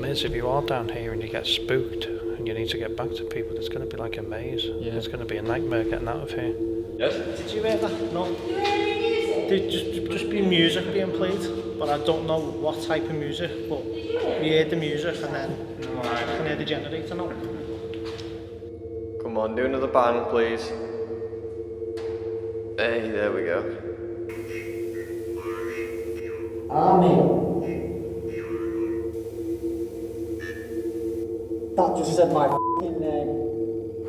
is, if you are down here and you get spooked and you need to get back to people, it's going to be like a maze. Yeah. It's going to be a nightmare getting out of here. Yes? Did you hear that? No. There'd just be music being played, but I don't know what type of music, but we heard the music and then I can hear the generator now. Come on, do another bang, please. Hey, there we go. Army. That just said my f***ing name.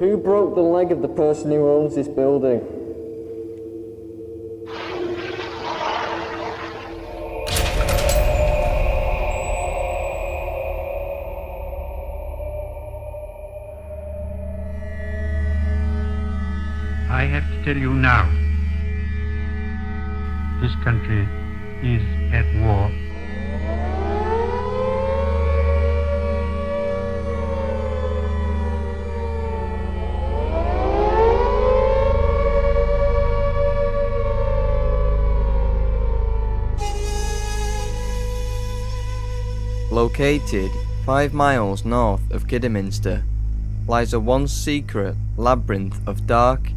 Who broke the leg of the person who owns this building? I have to tell you now, this country is at war. Located 5 miles north of Kidderminster lies a once secret labyrinth of dark,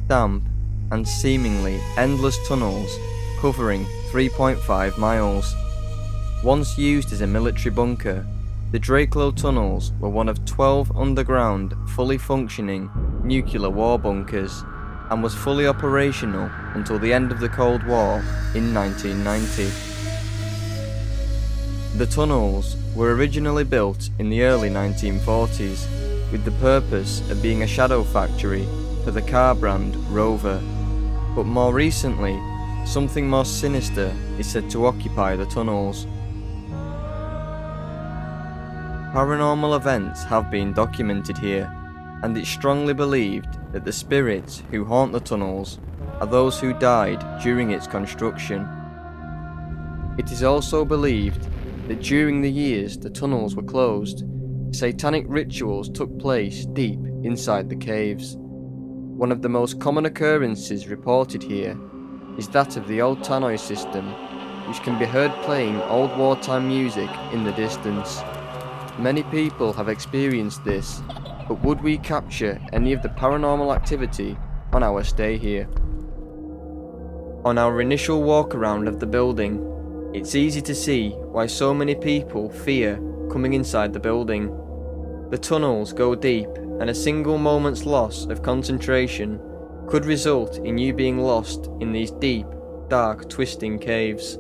damp and seemingly endless tunnels covering 3.5 miles. Once used as a military bunker, the Drakelow Tunnels were one of 12 underground, fully functioning nuclear war bunkers and was fully operational until the end of the Cold War in 1990. The tunnels were originally built in the early 1940s with the purpose of being a shadow factory for the car brand Rover, but more recently, something more sinister is said to occupy the tunnels. Paranormal events have been documented here, and it's strongly believed that the spirits who haunt the tunnels are those who died during its construction. It is also believed that during the years the tunnels were closed, satanic rituals took place deep inside the caves. One of the most common occurrences reported here is that of the old tannoy system, which can be heard playing old wartime music in the distance. Many people have experienced this, but would we capture any of the paranormal activity on our stay here? On our initial walk around of the building, it's easy to see why so many people fear coming inside the building. The tunnels go deep, and a single moment's loss of concentration could result in you being lost in these deep, dark, twisting caves.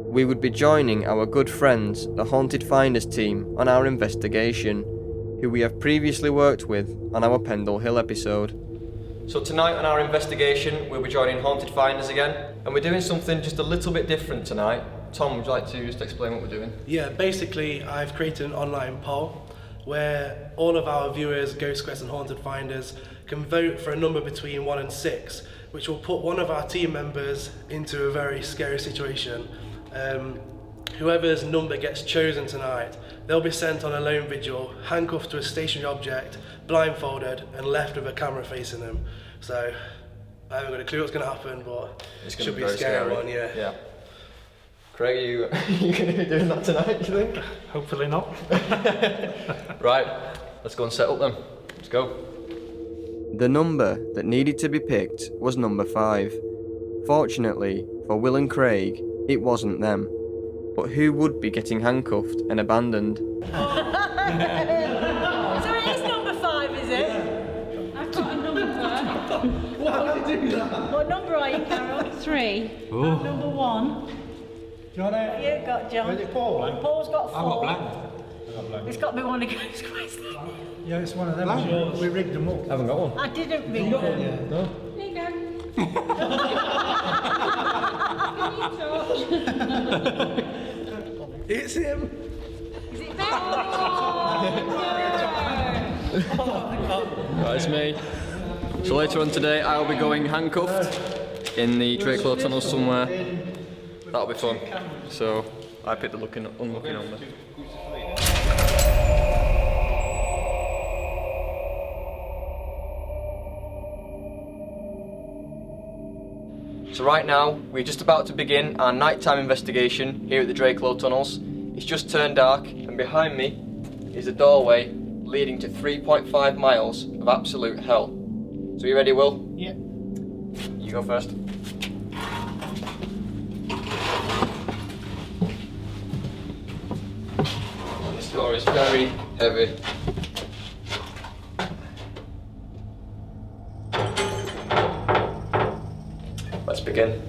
We would be joining our good friends, the Haunted Finders team, on our investigation, who we have previously worked with on our Pendle Hill episode. So tonight on our investigation, we'll be joining Haunted Finders again, and we're doing something just a little bit different tonight. Tom, would you like to just explain what we're doing? Yeah, basically I've created an online poll where all of our viewers, Ghost Quest and Haunted Finders, can vote for a number between 1 and 6, which will put one of our team members into a very scary situation. Whoever's number gets chosen tonight, they'll be sent on a lone vigil, handcuffed to a stationary object, blindfolded and left with a camera facing them. So I haven't got a clue what's going to happen, but it should be a scary one, yeah. Craig, are you going to be doing that tonight, do you think? Hopefully not. Right, let's go and set up then. Let's go. The number that needed to be picked was number 5. Fortunately for Will and Craig, it wasn't them. But who would be getting handcuffed and abandoned? So it is number 5, is it? I've got a number. Why did you do that? What number are you, Carol? 3. I'm number 1. Do you want to? You got John. Is it Paul? Paul's got 4. I've got blank. It's got to be one of Ghost Quest. Yeah, it's one of them. We rigged them up. I haven't got one. I didn't ring them. Yeah. No? There you go. It's him. Is it there? Right, it's me. So later on today, I'll be going handcuffed in the Drakelow Tunnels somewhere. That'll be fun. So I picked the unlucky number. So right now, we're just about to begin our nighttime investigation here at the Drakelow Tunnels. it's just turned dark, and behind me is a doorway leading to 3.5 miles of absolute hell. So you ready, Will? Yeah. You go first. This door is very heavy. Let's begin.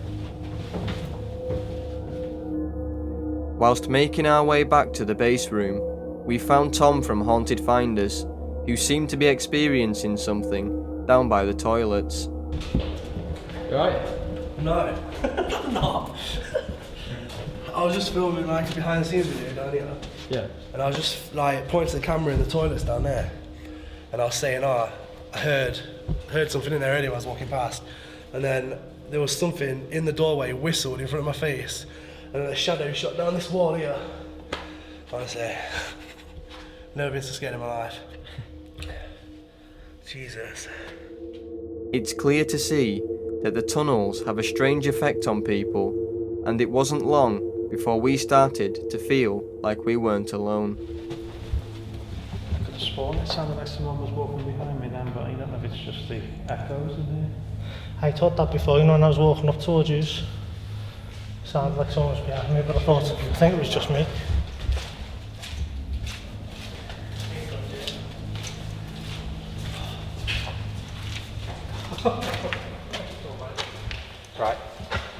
Whilst making our way back to the base room, we found Tom from Haunted Finders, who seemed to be experiencing something down by the toilets. You alright? No. No. I was just filming like a behind the scenes video down here. Yeah. And I was just like pointing to the camera in the toilets down there. And I was saying, I heard something in there earlier when I was walking past. And then there was something in the doorway whistled in front of my face. And then a shadow shot down this wall here. Honestly, never been so scared in my life. Jesus. It's clear to see that the tunnels have a strange effect on people, and it wasn't long before we started to feel like we weren't alone. I could have sworn it sounded like someone was walking behind me then, but I don't know if it's just the echoes in there. I thought that before, you know, when I was walking up towards you. Sounded like someone was behind me, but I think it was just me. Right,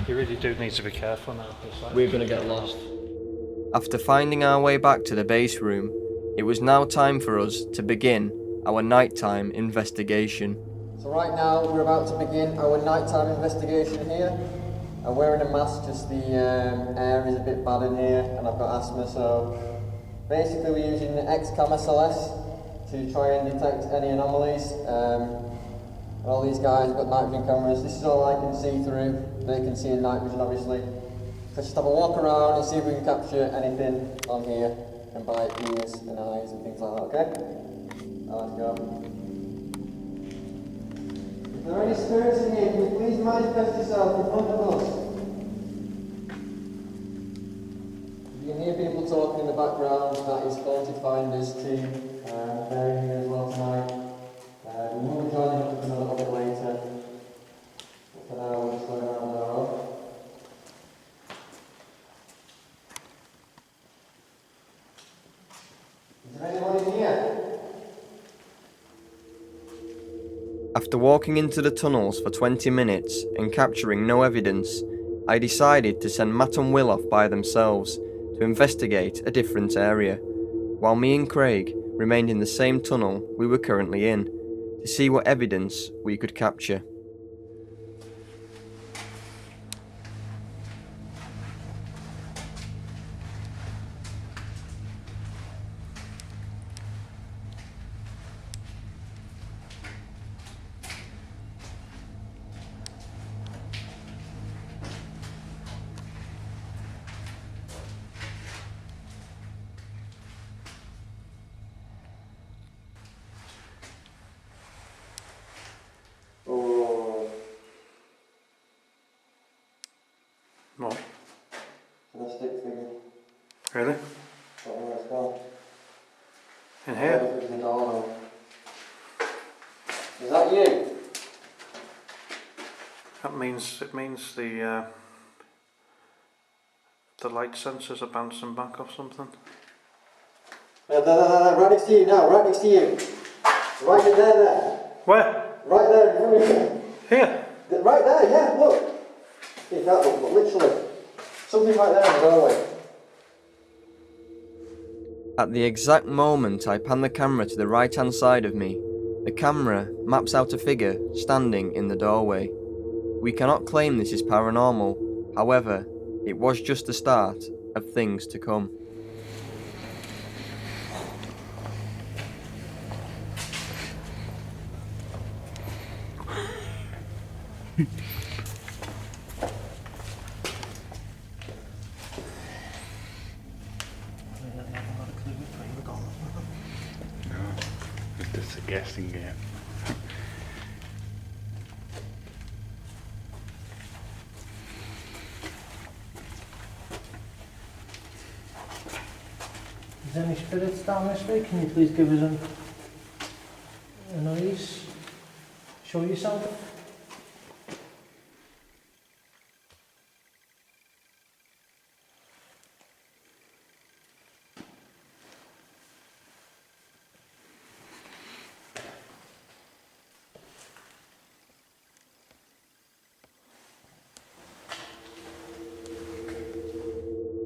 you really do need to be careful now. We're gonna get lost. After finding our way back to the base room, it was now time for us to begin our nighttime investigation. So right now we're about to begin our nighttime investigation here. I'm wearing a mask, just the air is a bit bad in here and I've got asthma, so basically we're using the X-Camera SLS to try and detect any anomalies. All these guys have got night vision cameras. This is all I can see through. They can see in night vision, obviously. Let's just have a walk around and see if we can capture anything on here, and by ears and eyes and things like that, okay? Now let's go. If there are any spirits in here, can you please manifest yourself in front of us? You can hear people talking in the background. That is Haunted Finders team. They're here as well tonight. We will be joining up with them a little bit later. But for now, we're just going around on our own. Is there anyone in here? After walking into the tunnels for 20 minutes and capturing no evidence, I decided to send Matt and Will off by themselves to investigate a different area, while me and Craig remained in the same tunnel we were currently in, to see what evidence we could capture. What? The stick figure. Really? I don't know where it's gone. In here? It's the door now. Is that you? That means, it means the light sensors are bouncing back off something. Right next to you now, right next to you. Right in there. Where? Right there in front of you. Here? Right there, yeah, look. You can't look, but literally. Something right there in the doorway. At the exact moment I pan the camera to the right hand side of me, the camera maps out a figure standing in the doorway. We cannot claim this is paranormal, however, it was just the start of things to come. It's just a guessing game. there's any spirits down this way, can you please give us a noise? Show yourself.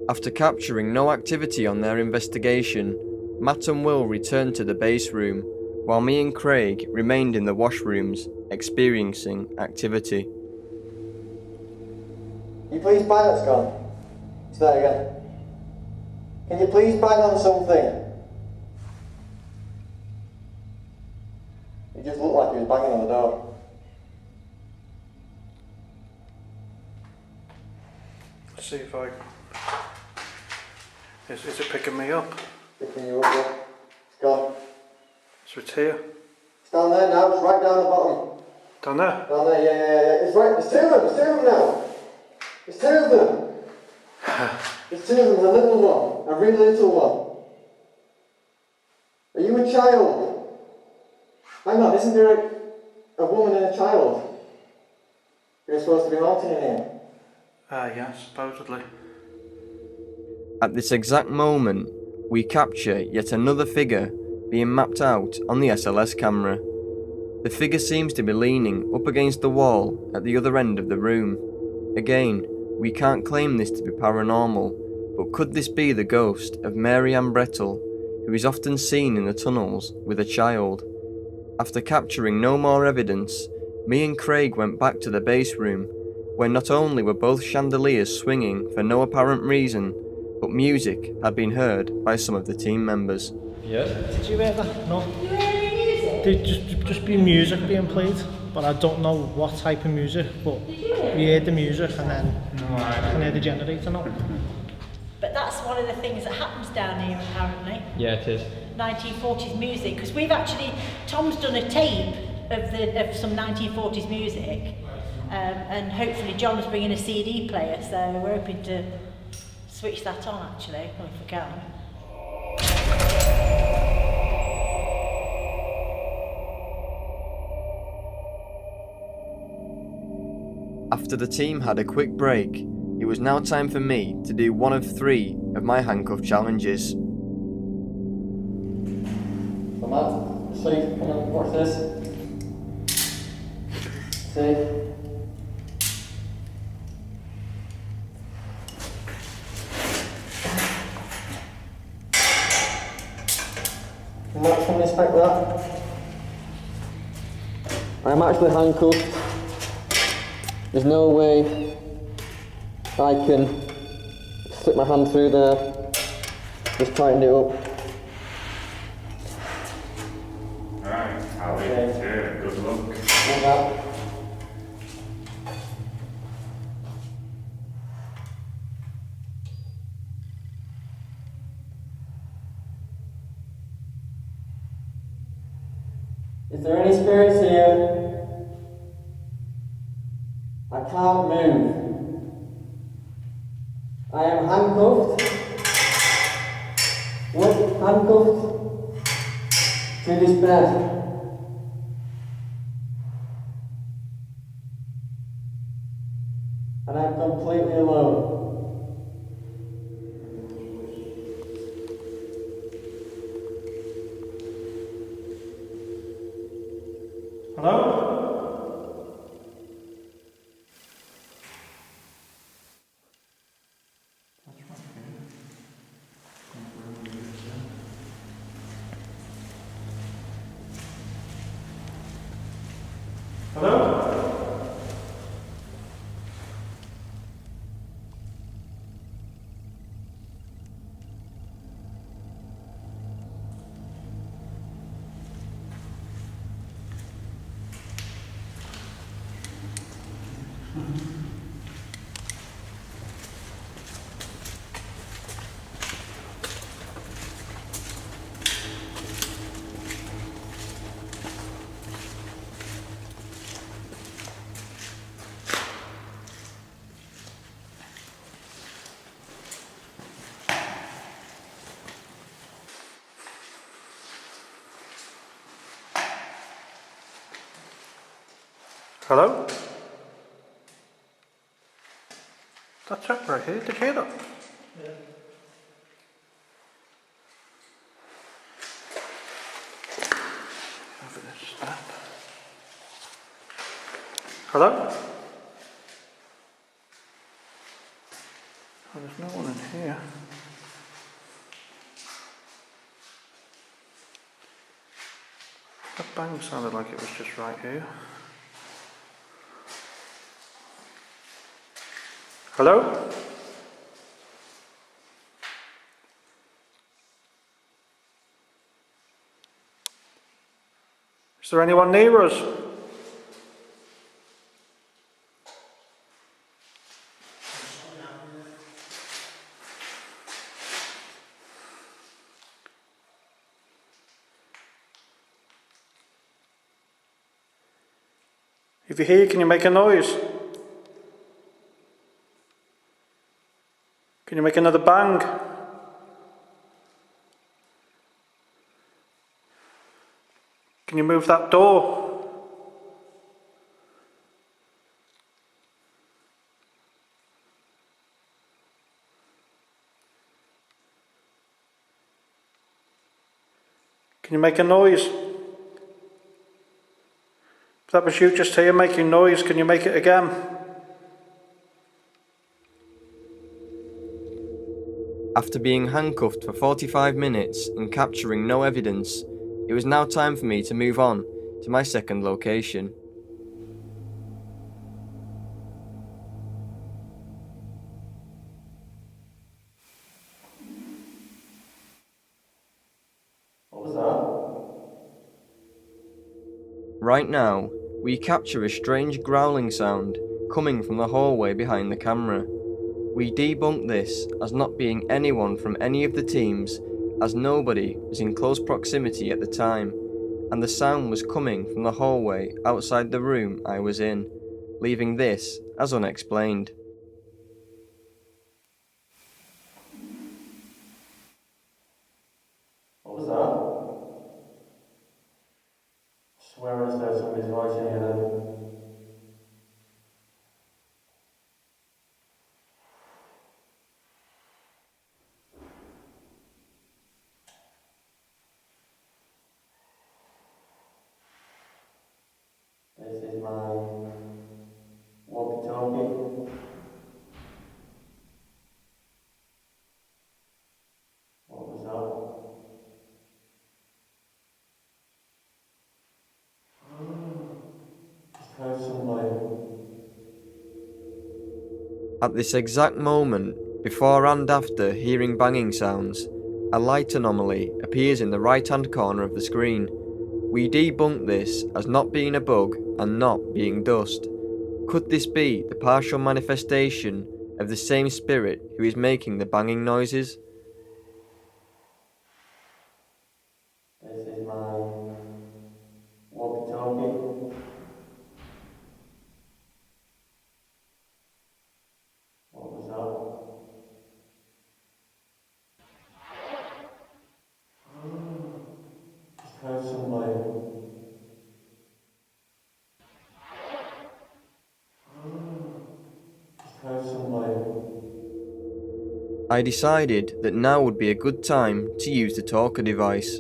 After capturing no activity on their investigation, Matt and Will returned to the base room, while me and Craig remained in the washrooms, experiencing activity. Can you please bang that's gone? Start again. Can you please bang on something? It just looked like he was banging on the door. Let's see if I... Is it picking me up? Picking you up, yeah. It's gone. So it's here. It's down there now, it's right down the bottom. Down there? Down there, yeah. It's right, there's two of them now. There's two of them. There's two of them, a little one, a really little one. Are you a child? Hang on, isn't there a woman and a child? You're supposed to be haunting in here. Yeah, supposedly. At this exact moment, we capture yet another figure being mapped out on the SLS camera. The figure seems to be leaning up against the wall at the other end of the room. Again, we can't claim this to be paranormal, but could this be the ghost of Mary Ann Brettle, who is often seen in the tunnels with a child? After capturing no more evidence, me and Craig went back to the base room, where not only were both chandeliers swinging for no apparent reason, but music had been heard by some of the team members. Yes? Did you hear that? No? Did you hear any music? There'd just been music being played, but I don't know what type of music, but we heard the music and then I can hear the generator now. But that's one of the things that happens down here apparently. Yeah, it is. 1940s music, because we've actually, Tom's done a tape of some 1940s music, and hopefully John's bringing a CD player, so we're hoping to switch that on actually, if we can. After the team had a quick break, it was now time for me to do one of 3 of my handcuff challenges. Come on, sleep, come on, watch this. See? Can you expect that? I'm actually handcuffed. There's no way I can slip my hand through there, just tighten it up. Alright, I'll leave it here. Good luck. Like that. Is there any spirits here? I can't move. I am handcuffed. What? Handcuffed to this bed. And I'm completely alone. Hello? Hello? That track right here, did you hear that? Yeah. Over this step. Hello? Oh, there's no one in here. That bang sounded like it was just right here. Hello? Is there anyone near us? If you're here, can you make a noise? Can you make another bang? Can you move that door? Can you make a noise? If that was you just here making noise, can you make it again? After being handcuffed for 45 minutes and capturing no evidence, it was now time for me to move on to my second location. What was that? Right now, we capture a strange growling sound coming from the hallway behind the camera. We debunk this as not being anyone from any of the teams, as nobody was in close proximity at the time, and the sound was coming from the hallway outside the room I was in, leaving this as unexplained. What was that? I swear I just heard somebody's voice in here then. This is my walkie-talkie. What was that? Just heard somebody. At this exact moment, before and after hearing banging sounds, a light anomaly appears in the right-hand corner of the screen. We debunk this as not being a bug and not being dust. Could this be the partial manifestation of the same spirit who is making the banging noises? This is my walkie-talkie. What was that? Just heard somebody. Just heard somebody. I decided that now would be a good time to use the talker device.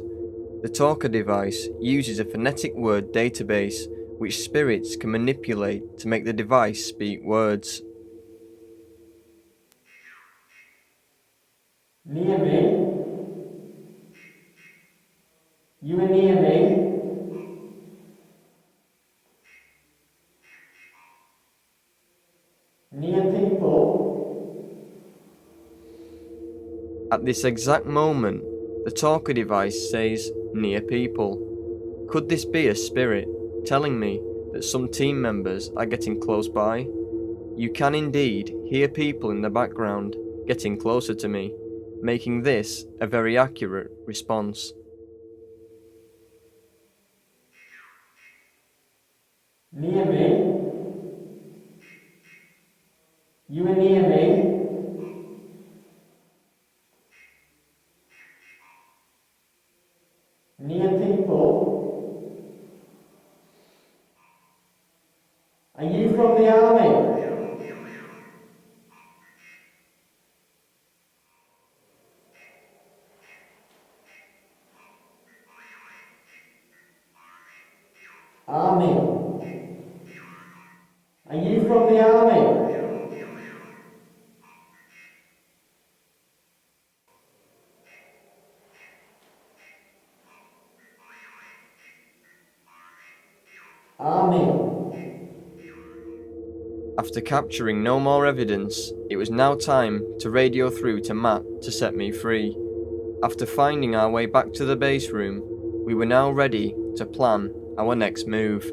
The talker device uses a phonetic word database which spirits can manipulate to make the device speak words. Near me? You were near me? Near people? At this exact moment, the talker device says, "near people." Could this be a spirit telling me that some team members are getting close by? You can indeed hear people in the background getting closer to me, making this a very accurate response. Near me? You were near me? Near people? from the army? Army. Are you from the army? Army. After capturing no more evidence, it was now time to radio through to Matt to set me free. After finding our way back to the base room, we were now ready to plan our next move.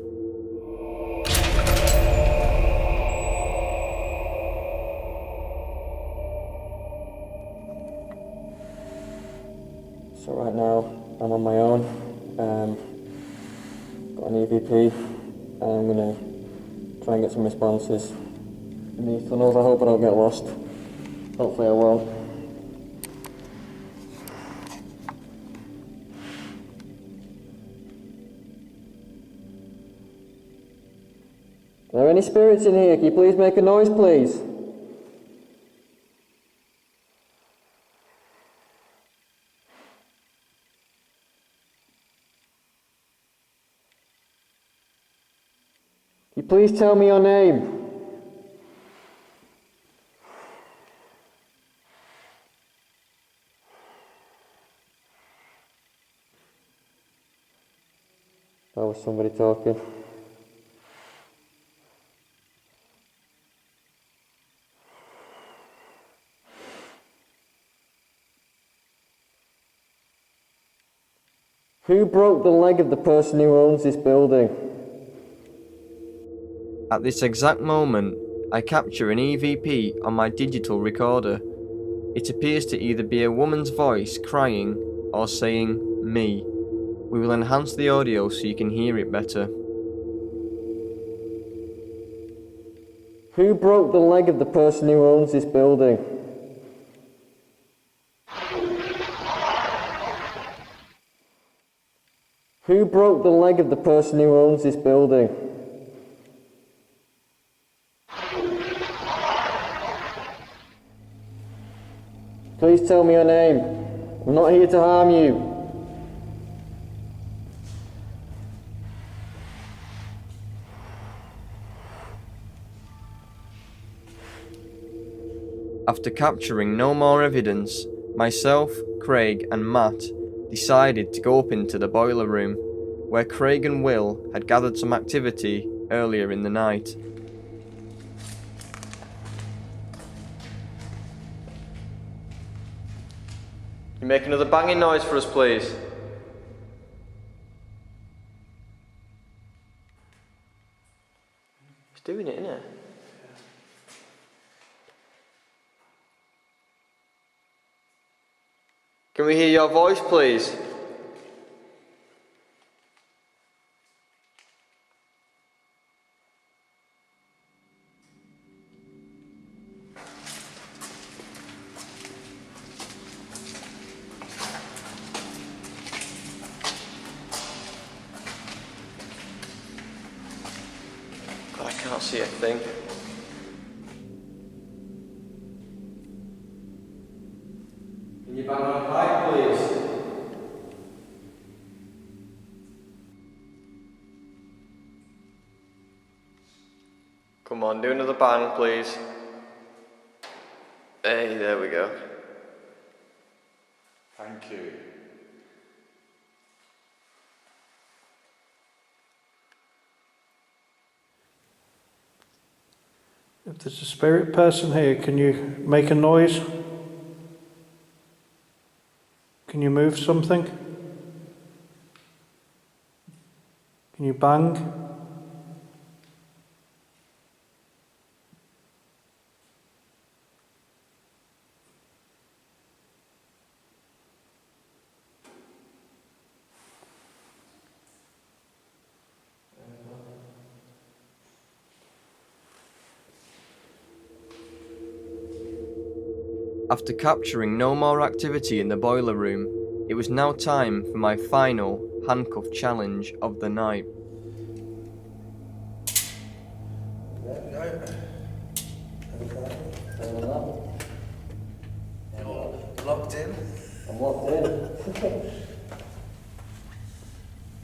So right now, I'm on my own. Got an EVP, and I'm gonna try and get some responses in these tunnels. I hope I don't get lost. Hopefully I won't. Are there any spirits in here? Can you please make a noise, please? Can you please tell me your name? That was somebody talking. Who broke the leg of the person who owns this building? At this exact moment, I capture an EVP on my digital recorder. It appears to either be a woman's voice crying or saying, "me." We will enhance the audio so you can hear it better. Who broke the leg of the person who owns this building? Who broke the leg of the person who owns this building? Please tell me your name. I'm not here to harm you. After capturing no more evidence, myself, Craig and Matt decided to go up into the boiler room, where Craig and Will had gathered some activity earlier in the night. You make another banging noise for us, please. He's doing it, isn't it? Can we hear your voice, please? God, I can't see a thing. Can you bang on a pipe, please? Come on, do another bang, please. Hey, there we go. Thank you. If there's a spirit person here, can you make a noise? Can you move something? Can you bang? After capturing no more activity in the boiler room, it was now time for my final handcuff challenge of the night. You're locked in. I'm locked in.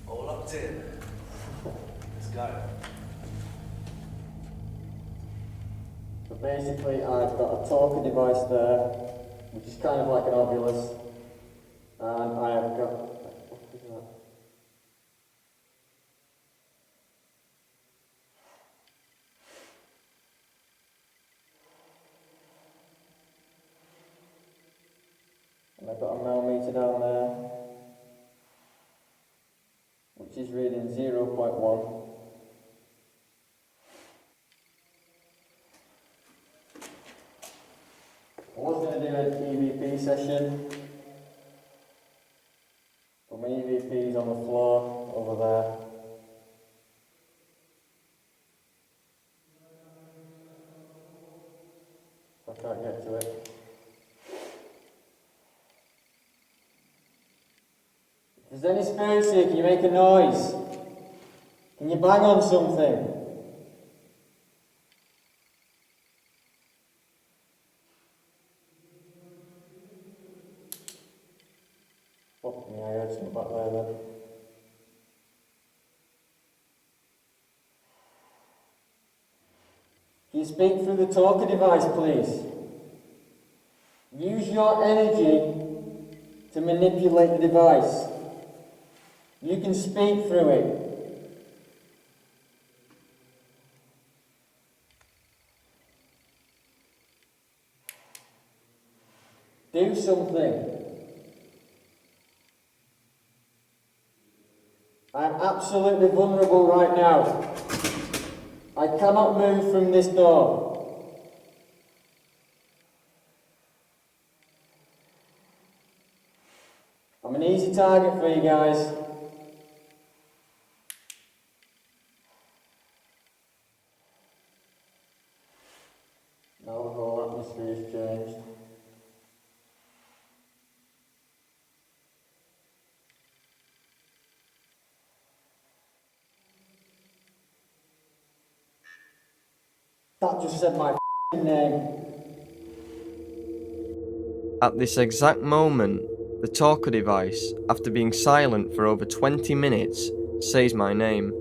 All locked in. Let's go. So basically I've got a talker device there, which is kind of like an obulus, and I have got, what is that? And I've got a millimeter down there, which is reading 0.1. I was going to do an EVP session, but my EVP is on the floor over there. I can't get to it. If there's any spirits here, can you make a noise? Can you bang on something? Fuck me, I heard something back there then. Can you speak through the talker device, please? Use your energy to manipulate the device. You can speak through it. Do something. I'm absolutely vulnerable right now. I cannot move from this door. I'm an easy target for you guys. Now the whole atmosphere has changed. That just said my name. At this exact moment, the talker device, after being silent for over 20 minutes, says my name.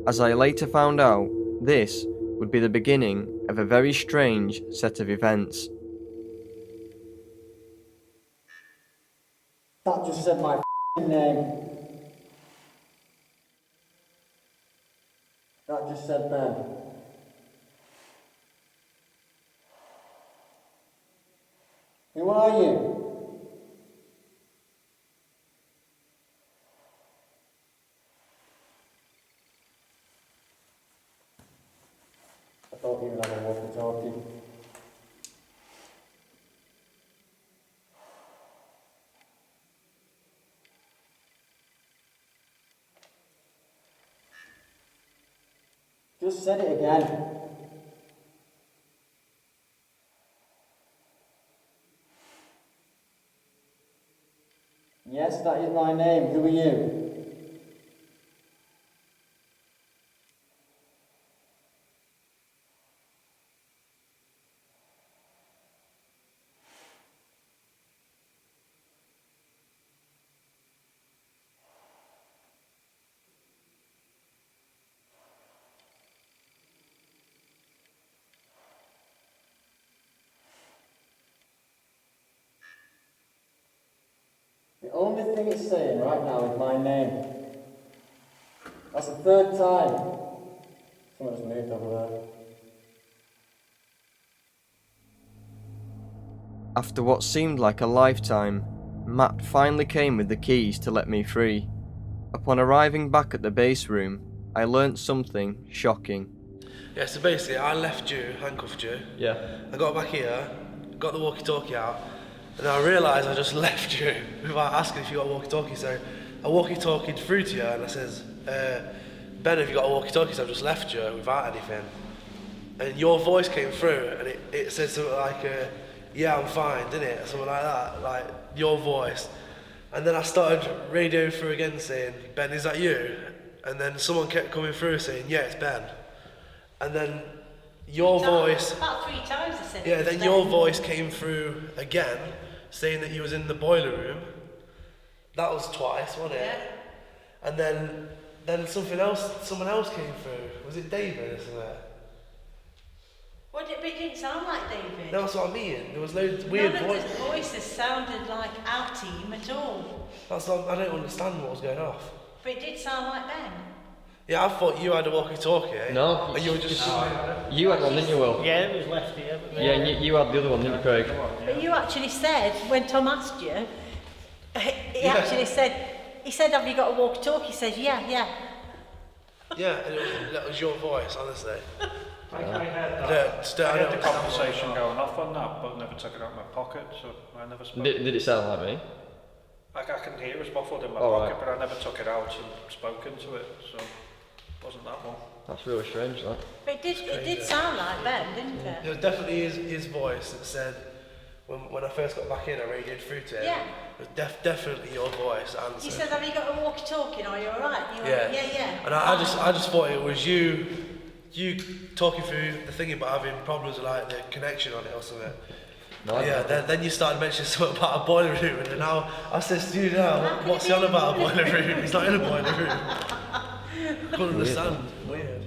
As I later found out, this would be the beginning of a very strange set of events. That just said my name. That just said Ben. Who are you? I thought you were having a walkie-talkie. Just said it again. Yes, that is my name. Who are you? The only thing it's saying right now is my name. That's the third time. Someone's moved over there. After what seemed like a lifetime, Matt finally came with the keys to let me free. Upon arriving back at the base room, I learnt something shocking. Yeah, so basically I left you, handcuffed you. Yeah. I got back here, got the walkie-talkie out, and I realised I just left you without asking if you got a walkie-talkie. So I walkie-talkied through to you and I says, Ben, have you got a walkie-talkie? So I've just left you without anything. And your voice came through and it said something like, yeah, I'm fine, didn't it? Something like that, like your voice. And then I started radioing through again saying, Ben, is that you? And then someone kept coming through saying, yeah, it's Ben. And then your voice. About 3 times I said it. Yeah, was then Ben. your voice came through again, saying that you was in the boiler room. That was twice, wasn't it? Yeah. And then someone else came through. Was it David or something? Well, it didn't sound like David. No, that's what I mean. There was loads of weird None of voices. the voices sounded like our team at all. That's not, I don't understand what was going off. But it did sound like Ben. Yeah, I thought you had a walkie-talkie, eh? No. And you were just... You had one, didn't you, Will? Yeah, it was left here. But Yeah, and you had the other one, didn't you, Craig? But you actually said, when Tom asked you, he actually said, have you got a walkie-talkie? He says, yeah. Yeah, and that was your voice, honestly. I had I the conversation going off on that, but never took it out of my pocket, so I never spoke. Did it sound like me? I can hear it was muffled in my Oh, pocket, right. but I never took it out and spoke into it, so it wasn't that one. That's really strange, that. But it did sound like Ben, didn't it? It was definitely his voice that said, when I first got back in, I radioed through to him. Yeah. It was definitely your voice answered. He said, have you got a walkie-talkie? Are you alright? Yeah. Yeah. And I just thought it was you talking through the thingy but having problems with like the connection on it or something. No, Yeah, then you started mentioning something about a boiler room, and then now I said to you now, what's he on about a boiler room? He's not in a boiler room. I couldn't understand. Weird.